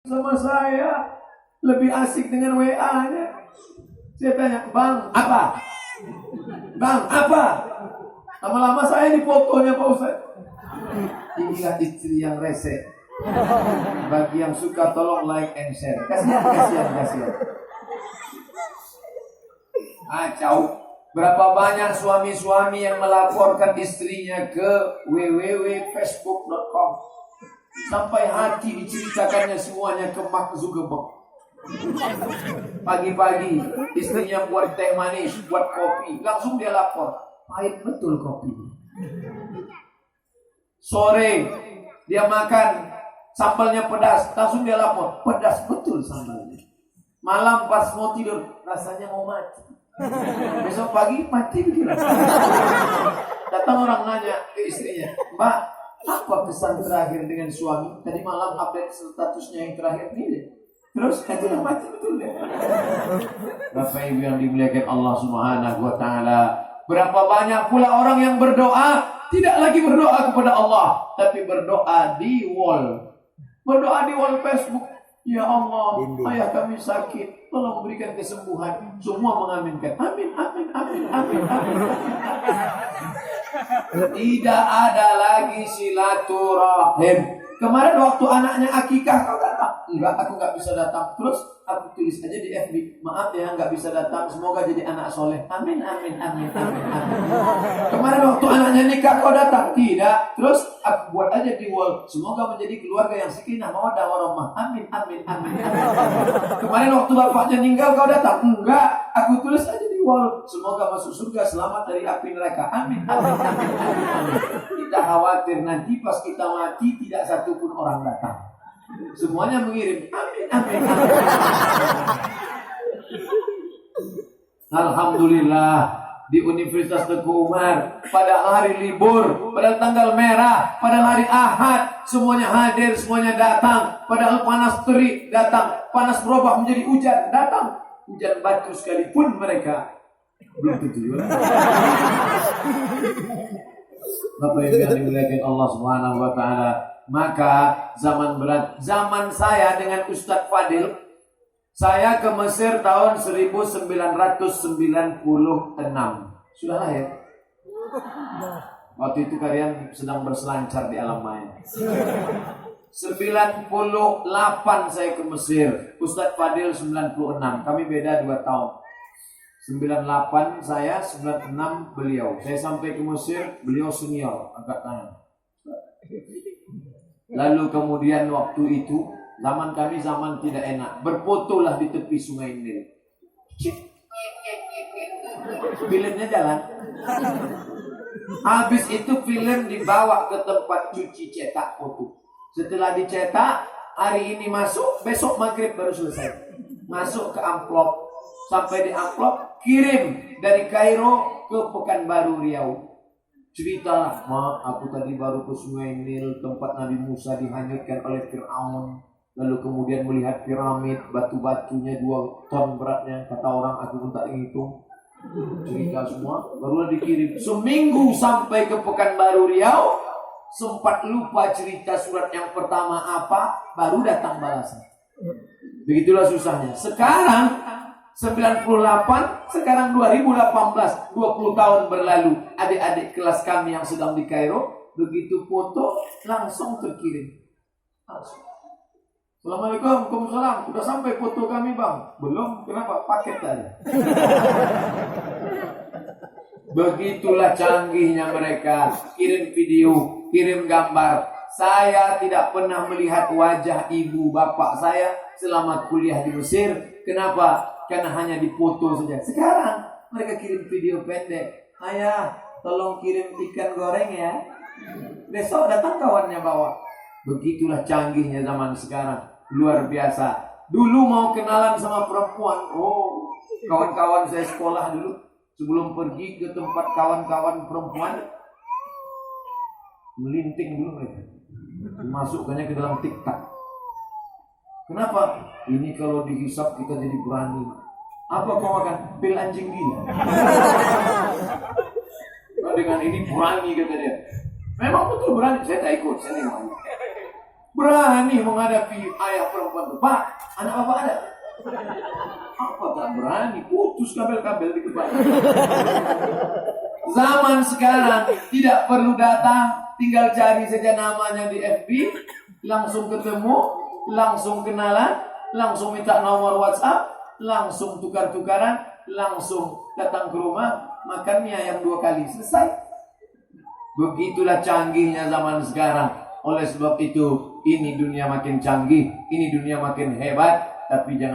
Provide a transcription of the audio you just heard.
sama saya lebih asik dengan WA-nya. Saya tanya, Bang, apa? Bang, apa? Lama-lama saya di fotonya Pak Ustaz. Inilah istri yang rese. Bagi yang suka tolong like and share. Kasihan. Kacau. Berapa banyak suami-suami yang melaporkan istrinya ke www.facebook.com. Sampai hati diceritakannya semuanya ke Mark Zuckerberg. Pagi-pagi istrinya buat teh manis, buat kopi, langsung dia lapor, pahit betul kopi. Sore dia makan, sambalnya pedas, langsung dia lapor, pedas betul sambalnya. Malam pas mau tidur, rasanya mau mati. Besok pagi mati begitu. Datang orang nanya ke istrinya, Mbak, apa pesan terakhir dengan suami? Tadi malam update statusnya yang terakhir ini. Terus itulah mati betul deh. Bapak Ibu yang dimuliakan Allah Subhanahu wa taala, berapa banyak pula orang yang berdoa tidak lagi berdoa kepada Allah, tapi berdoa di wall. Berdoa di wall Facebook. Ya Allah, ayah kami sakit, tolong berikan kesembuhan. Semua mengaminkan. Amin. Tidak ada lagi silaturahim. Kemarin waktu anaknya akikah kau datang? Enggak, aku nggak bisa datang. Terus aku tulis aja di FB, maaf ya nggak bisa datang. Semoga jadi anak soleh. Amin. Kemarin waktu anaknya nikah kau datang? Tidak. Terus aku buat aja di wall. Semoga menjadi keluarga yang sakinah mawaddah warahmah. Amin. Kemarin waktu bapaknya meninggal kau datang? Enggak. Aku tulis aja di wall. Semoga masuk surga selamat dari api neraka. Amin. Kita khawatir nanti pas kita mati tidak satupun orang datang. Semuanya mengirim amin. Alhamdulillah di Universitas Teguh Umar pada hari libur, pada tanggal merah, pada hari Ahad, semuanya hadir, semuanya datang. Padahal panas terik datang, panas berubah menjadi hujan datang. Hujan batu sekalipun mereka belum tentu juga. Bapak Ibu yang dimuliakan Allah Subhanahu wa taala, maka zaman berat, zaman saya dengan Ustadz Fadil, saya ke Mesir tahun 1996. Sudah lahir. Waktu itu kalian sedang berselancar di alam maya. 98 saya ke Mesir, Ustadz Fadil 96. Kami beda 2 tahun. 98 saya, 96 beliau. Saya sampai ke Mesir, beliau senior, agak tangan. Lalu kemudian waktu itu, zaman kami zaman tidak enak. Berfotolah di tepi sungai Nil. Filmnya jalan. Habis itu film dibawa ke tempat cuci cetak foto. Setelah dicetak, hari ini masuk, besok maghrib baru selesai. Masuk ke amplop. Sampai di amplop, kirim dari Kairo ke Pekanbaru Riau. Ceritalah, aku tadi baru ke Sungai Nil, tempat Nabi Musa dihanyutkan oleh Fir'aun. Lalu kemudian melihat piramid, batu-batunya 2 ton beratnya. Kata orang, aku pun tak hitung. Cerita semua, barulah dikirim. Seminggu sampai ke Pekanbaru Riau, sempat lupa cerita surat yang pertama apa, baru datang balasan. Begitulah susahnya. Sekarang 98, sekarang 2018, 20 tahun berlalu. Adik-adik kelas kami yang sedang di Kairo, begitu foto langsung terkirim. Langsung. Assalamualaikum, waalaikumsalam. Udah sampai foto kami bang? Belum, kenapa? Paket tadi. Begitulah canggihnya mereka. Kirim video, kirim gambar. Saya tidak pernah melihat wajah ibu bapak saya selama kuliah di Mesir. Kenapa? Karena hanya dipoto saja. Sekarang mereka kirim video pendek. Ayah, tolong kirim ikan goreng ya. Besok datang kawannya bawa. Begitulah canggihnya zaman sekarang. Luar biasa. Dulu mau kenalan sama perempuan. Oh, kawan-kawan saya sekolah dulu. Sebelum pergi ke tempat kawan-kawan perempuan, melinting dulu mereka. Dimasukkannya ke dalam TikTok. Kenapa? Ini kalau dihisap kita jadi berani. Apa kau makan? Pil anjing gila. Dengan ini berani kata dia. Memang betul berani. Saya tak ikut. Saya nengok. berani menghadapi ayah perempuan itu. Pak, anak bapak ada? Apa tak berani? Putus kabel-kabel di kepala. Zaman sekarang tidak perlu datang, tinggal cari saja namanya di FB, langsung ketemu, langsung kenalan, langsung minta nomor WhatsApp, langsung tukar-tukaran, langsung datang ke rumah, makan mie ayam 2 kali, selesai. Begitulah canggihnya zaman sekarang. Oleh sebab itu, ini dunia makin canggih, ini dunia makin hebat, tapi jangan